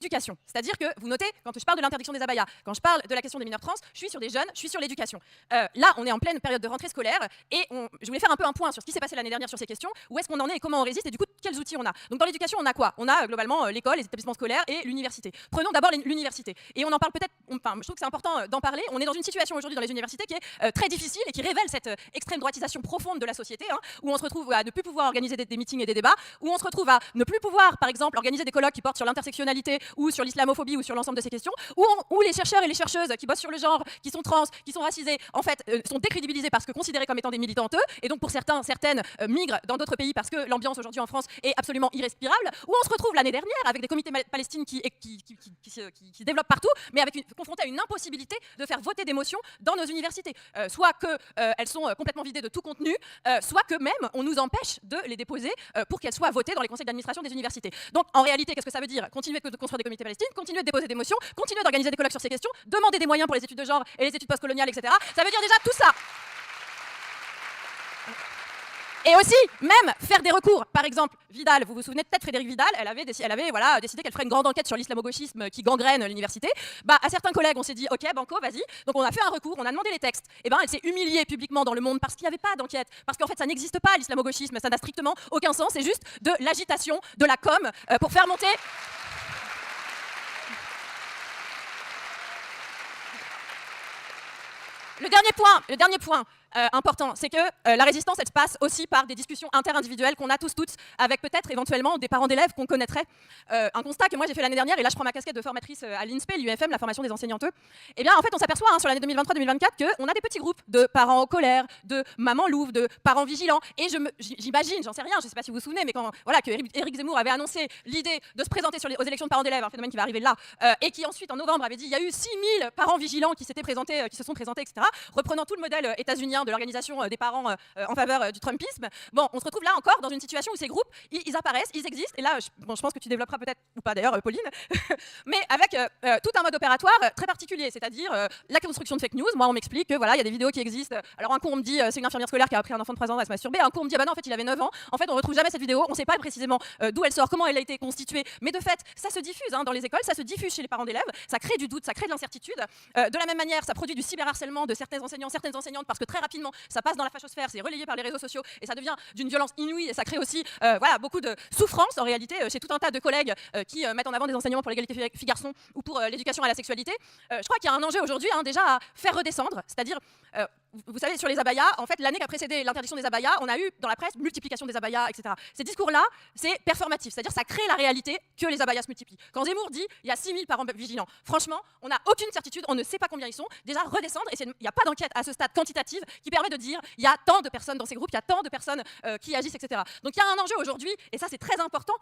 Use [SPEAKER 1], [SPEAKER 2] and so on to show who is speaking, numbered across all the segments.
[SPEAKER 1] l'éducation. C'est-à-dire que vous notez, quand je parle de l'interdiction des abayas, quand je parle de la question des mineurs trans, je suis sur des jeunes, je suis sur l'éducation. Là, on est en pleine période de rentrée scolaire et je voulais faire un peu un point sur ce qui s'est passé l'année dernière sur ces questions, où est-ce qu'on en est et comment on résiste et du coup, quels outils on a. Donc dans l'éducation, on a quoi? On a globalement l'école, les établissements scolaires et l'université. Prenons d'abord l'université. Et on en parle peut-être, enfin, je trouve que c'est important d'en parler. On est dans une situation aujourd'hui dans les universités qui est très difficile et qui révèle cette extrême droitisation profonde de la société, hein, où on se retrouve à ne plus pouvoir organiser des meetings et des débats, où on se retrouve à ne plus pouvoir, par exemple, organiser des colloques qui portent sur l'intersectionnalité ou sur l'islamophobie ou sur l'ensemble de ces questions, où les chercheurs et les chercheuses qui bossent sur le genre, qui sont trans, qui sont racisés, en fait, sont décrédibilisés parce que considérés comme étant des militanteux, et donc pour certaines migrent dans d'autres pays parce que l'ambiance aujourd'hui en France est absolument irrespirable, où on se retrouve l'année dernière avec des comités palestiniens qui se développent partout, mais confrontés à une impossibilité de faire voter des motions dans nos universités. Soit qu'elles sont complètement vidées de tout contenu, soit que même on nous empêche de les déposer pour qu'elles soient votées dans les conseils d'administration des universités. Donc en réalité, qu'est-ce que ça veut dire? Continuer de construire des comités palestiniens, continuer de déposer des motions, continuer d'organiser des colloques sur ces questions, demander des moyens pour les études de genre et les études postcoloniales, etc. Ça veut dire déjà tout ça. Et aussi, même faire des recours. Par exemple, Vidal, vous vous souvenez peut-être Frédérique Vidal, elle avait décidé qu'elle ferait une grande enquête sur l'islamo-gauchisme qui gangrène l'université. À certains collègues, on s'est dit, ok, banco, vas-y. Donc on a fait un recours, on a demandé les textes. Et elle s'est humiliée publiquement dans le monde parce qu'il n'y avait pas d'enquête. Parce qu'en fait, ça n'existe pas, l'islamo-gauchisme. Ça n'a strictement aucun sens. C'est juste de l'agitation, de la com, pour faire monter... Le dernier point important, c'est que la résistance, elle se passe aussi par des discussions interindividuelles qu'on a tous, toutes, avec peut-être éventuellement des parents d'élèves qu'on connaîtrait. Un constat que moi j'ai fait l'année dernière, et là je prends ma casquette de formatrice à l'INSPE, l'UFM, la formation des enseignantes. Eh bien en fait on s'aperçoit sur l'année 2023-2024 qu'on a des petits groupes de parents en colère, de mamans louves, de parents vigilants. Et j'imagine, j'en sais rien, je ne sais pas si vous vous souvenez, mais que Éric Zemmour avait annoncé l'idée de se présenter aux élections de parents d'élèves, un phénomène qui va arriver là, et qui ensuite en novembre avait dit il y a eu 6000 parents vigilants qui se sont présentés, etc. Reprenant tout le modèle états-unien de l'organisation des parents en faveur du Trumpisme. Bon, on se retrouve là encore dans une situation où ces groupes, ils apparaissent, ils existent, et là, je pense que tu développeras peut-être, ou pas d'ailleurs, Pauline, mais avec tout un mode opératoire très particulier, c'est-à-dire la construction de fake news. Moi, on m'explique que voilà, il y a des vidéos qui existent. Alors un coup, on me dit, c'est une infirmière scolaire qui a appris à un enfant de 3 ans à se masturber. Un coup, on me dit, bah non, en fait, il avait 9 ans. En fait, on retrouve jamais cette vidéo. On ne sait pas précisément d'où elle sort, comment elle a été constituée. Mais de fait, ça se diffuse dans les écoles, ça se diffuse chez les parents d'élèves, ça crée du doute, ça crée de l'incertitude. De la même manière, ça produit du cyberharcèlement de certains enseignants, certaines enseignantes, parce que très rapidement, ça passe dans la fachosphère, c'est relayé par les réseaux sociaux et ça devient d'une violence inouïe et ça crée aussi beaucoup de souffrance en réalité chez tout un tas de collègues qui mettent en avant des enseignements pour l'égalité filles-garçons ou pour l'éducation à la sexualité. Je crois qu'il y a un enjeu aujourd'hui déjà à faire redescendre, c'est-à-dire vous savez, sur les abayas, en fait, l'année qui a précédé l'interdiction des abayas, on a eu dans la presse multiplication des abayas, etc. Ces discours-là, c'est performatif, c'est-à-dire ça crée la réalité que les abayas se multiplient. Quand Zemmour dit il y a 6000 parents vigilants, franchement, on n'a aucune certitude, on ne sait pas combien ils sont. Déjà, redescendre, et il n'y a pas d'enquête à ce stade quantitative qui permet de dire il y a tant de personnes dans ces groupes, il y a tant de personnes qui agissent, etc. Donc il y a un enjeu aujourd'hui, et ça c'est très important,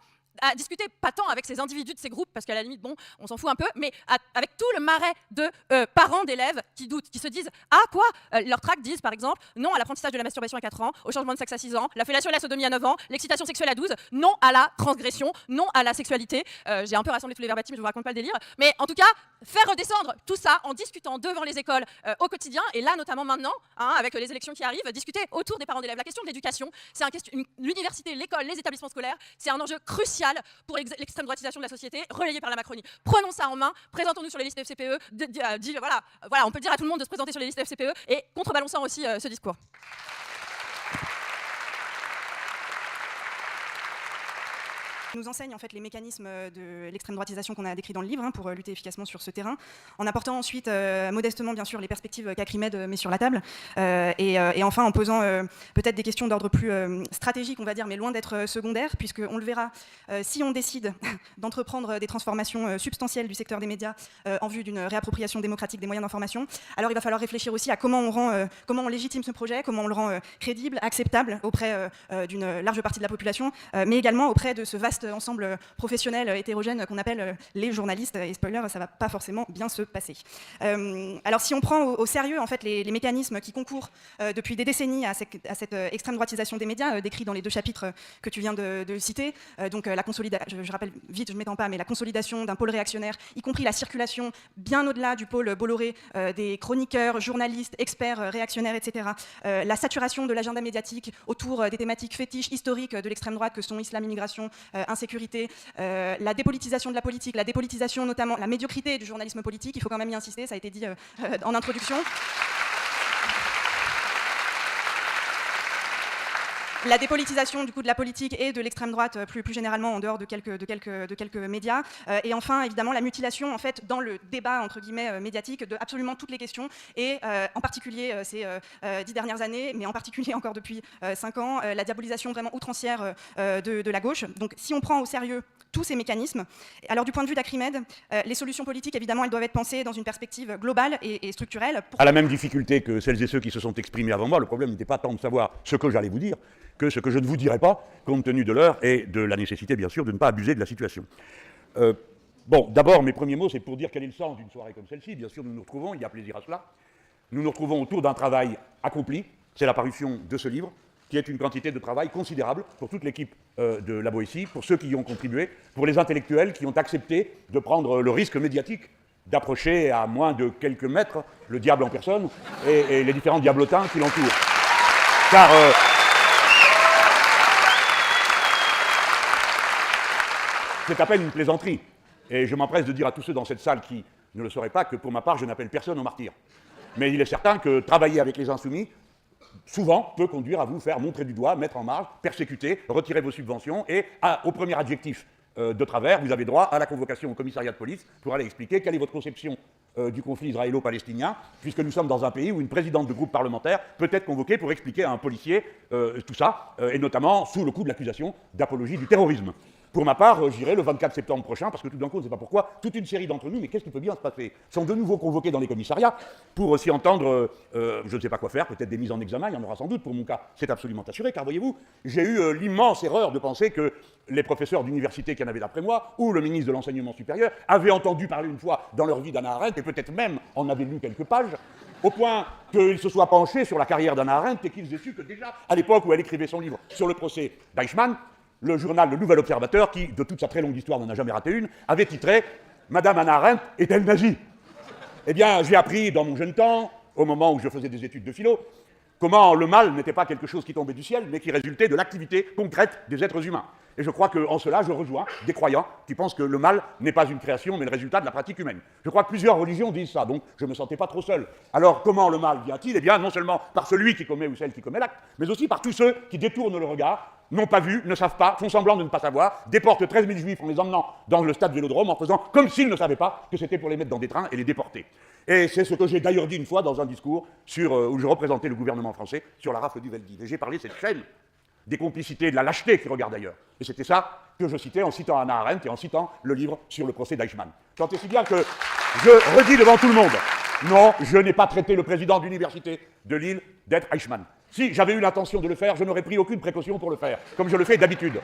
[SPEAKER 1] à discuter pas tant avec ces individus de ces groupes, parce qu'à la limite, bon, on s'en fout un peu, mais avec tout le marais de parents d'élèves qui doutent, qui se disent ah quoi, leurs tracts disent par exemple non à l'apprentissage de la masturbation à 4 ans, au changement de sexe à 6 ans, la fellation et la sodomie à 9 ans, l'excitation sexuelle à 12, non à la transgression, non à la sexualité. J'ai un peu rassemblé tous les verbatims, je vous raconte pas le délire, mais en tout cas, faire redescendre tout ça en discutant devant les écoles au quotidien, et là notamment maintenant, avec les élections qui arrivent, discuter autour des parents d'élèves. La question de l'éducation, c'est l'université, l'école, les établissements scolaires, c'est un enjeu crucial pour l'extrême droitisation de la société, relayé par la Macronie. Prenons ça en main, présentons-nous sur les listes FCPE, voilà, on peut dire à tout le monde de se présenter sur les listes FCPE et contrebalançant aussi ce discours.
[SPEAKER 2] Nous enseigne en fait les mécanismes de l'extrême droitisation qu'on a décrits dans le livre pour lutter efficacement sur ce terrain, en apportant ensuite modestement bien sûr les perspectives qu'Acrimed met sur la table, et enfin en posant peut-être des questions d'ordre plus stratégique, on va dire, mais loin d'être secondaire, puisqu'on le verra, si on décide d'entreprendre des transformations substantielles du secteur des médias en vue d'une réappropriation démocratique des moyens d'information, alors il va falloir réfléchir aussi à comment on légitime ce projet, comment on le rend crédible, acceptable auprès d'une large partie de la population, mais également auprès de ce vaste ensemble professionnel hétérogène qu'on appelle les journalistes, et spoiler, ça va pas forcément bien se passer. Alors si on prend au sérieux en fait les mécanismes qui concourent depuis des décennies à cette extrême droitisation des médias, décrits dans les 2 chapitres que tu viens de citer, donc la consolidation, je rappelle vite, je m'étends pas, mais la consolidation d'un pôle réactionnaire, y compris la circulation bien au-delà du pôle Bolloré, des chroniqueurs, journalistes, experts réactionnaires, etc. La saturation de l'agenda médiatique autour des thématiques fétiches historiques de l'extrême droite que sont islam, immigration, insécurité, la dépolitisation de la politique, la dépolitisation notamment, la médiocrité du journalisme politique, il faut quand même y insister, ça a été dit en introduction. La dépolitisation du coup de la politique et de l'extrême droite plus généralement en dehors de quelques médias, et enfin évidemment la mutilation en fait dans le débat entre guillemets médiatique de absolument toutes les questions, et en particulier ces 10 dernières années, mais en particulier encore depuis 5 ans, la diabolisation vraiment outrancière de la gauche. Donc si on prend au sérieux tous ces mécanismes, alors du point de vue d'Acrimed, les solutions politiques évidemment elles doivent être pensées dans une perspective globale et structurelle.
[SPEAKER 3] À la même difficulté que celles et ceux qui se sont exprimés avant moi, le problème n'était pas tant de savoir ce que j'allais vous dire que ce que je ne vous dirai pas, compte tenu de l'heure et de la nécessité, bien sûr, de ne pas abuser de la situation. Bon, d'abord, mes premiers mots, c'est pour dire quel est le sens d'une soirée comme celle-ci. Bien sûr, nous nous retrouvons, il y a plaisir à cela. Nous nous retrouvons autour d'un travail accompli, c'est la parution de ce livre, qui est une quantité de travail considérable pour toute l'équipe de la Boétie, pour ceux qui y ont contribué, pour les intellectuels qui ont accepté de prendre le risque médiatique d'approcher à moins de quelques mètres le diable en personne et les différents diablotins qui l'entourent. Car c'est à peine une plaisanterie. Et je m'empresse de dire à tous ceux dans cette salle qui ne le sauraient pas que pour ma part, je n'appelle personne au martyr. Mais il est certain que travailler avec les insoumis, souvent, peut conduire à vous faire montrer du doigt, mettre en marge, persécuter, retirer vos subventions, et au premier adjectif de travers, vous avez droit à la convocation au commissariat de police pour aller expliquer quelle est votre conception du conflit israélo-palestinien, puisque nous sommes dans un pays où une présidente de groupe parlementaire peut être convoquée pour expliquer à un policier tout ça, et notamment sous le coup de l'accusation d'apologie du terrorisme. Pour ma part, j'irai le 24 septembre prochain, parce que tout d'un coup, on ne sait pas pourquoi, toute une série d'entre nous, mais qu'est-ce qui peut bien se passer, sont de nouveau convoqués dans les commissariats pour s'y entendre, je ne sais pas quoi faire, peut-être des mises en examen, il y en aura sans doute pour mon cas, c'est absolument assuré, car voyez-vous, j'ai eu l'immense erreur de penser que les professeurs d'université qui en avaient d'après moi, ou le ministre de l'Enseignement supérieur, avaient entendu parler une fois dans leur vie d'Hannah Arendt, et peut-être même en avaient lu quelques pages, au point qu'ils se soient penchés sur la carrière d'Hannah Arendt et qu'ils aient su que déjà, à l'époque où elle écrivait son livre sur le procès d'Eichmann, le journal Le Nouvel Observateur, qui, de toute sa très longue histoire, n'en a jamais raté une, avait titré « Madame Hannah Arendt est-elle nazie ?» Eh bien, j'ai appris dans mon jeune temps, au moment où je faisais des études de philo, comment le mal n'était pas quelque chose qui tombait du ciel, mais qui résultait de l'activité concrète des êtres humains. Et je crois qu'en cela, je rejoins des croyants qui pensent que le mal n'est pas une création, mais le résultat de la pratique humaine. Je crois que plusieurs religions disent ça, donc je ne me sentais pas trop seul. Alors, comment le mal vient-il? Eh bien, non seulement par celui qui commet ou celle qui commet l'acte, mais aussi par tous ceux qui détournent le regard, n'ont pas vu, ne savent pas, font semblant de ne pas savoir, déportent 13 000 juifs en les emmenant dans le stade Vélodrome en faisant comme s'ils ne savaient pas que c'était pour les mettre dans des trains et les déporter. Et c'est ce que j'ai d'ailleurs dit une fois dans un discours où je représentais le gouvernement français sur la rafle du Veldiv. Et j'ai parlé de cette chaîne des complicités et de la lâcheté qui regarde ailleurs. Et c'était ça que je citais en citant Hannah Arendt et en citant le livre sur le procès d'Eichmann. Tant et si bien que je redis devant tout le monde, non, je n'ai pas traité le président de l'université de Lille d'être Eichmann. Si j'avais eu l'intention de le faire, je n'aurais pris aucune précaution pour le faire, comme je le fais d'habitude.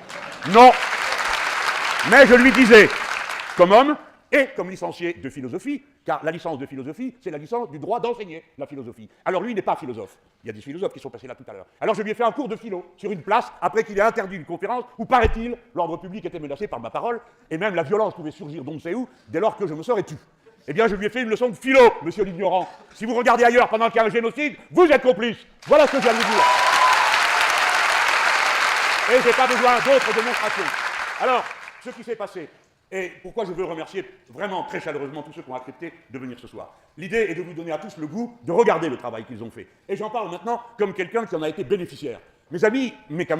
[SPEAKER 3] Non, mais je lui disais, comme homme et comme licencié de philosophie, car la licence de philosophie, c'est la licence du droit d'enseigner la philosophie. Alors lui, il n'est pas philosophe. Il y a des philosophes qui sont passés là tout à l'heure. Alors je lui ai fait un cours de philo sur une place, après qu'il ait interdit une conférence où, paraît-il, l'ordre public était menacé par ma parole, et même la violence pouvait surgir d'on ne sait où, dès lors que je me serais tu. Eh bien, je lui ai fait une leçon de philo, monsieur l'ignorant. Si vous regardez ailleurs pendant qu'il y a un génocide, vous êtes complice. Voilà ce que je viens de vous dire. Et je n'ai pas besoin d'autres démonstrations. Alors, ce qui s'est passé, et pourquoi je veux remercier vraiment très chaleureusement tous ceux qui ont accepté de venir ce soir. L'idée est de vous donner à tous le goût de regarder le travail qu'ils ont fait. Et j'en parle maintenant comme quelqu'un qui en a été bénéficiaire. Mes amis, mes camarades,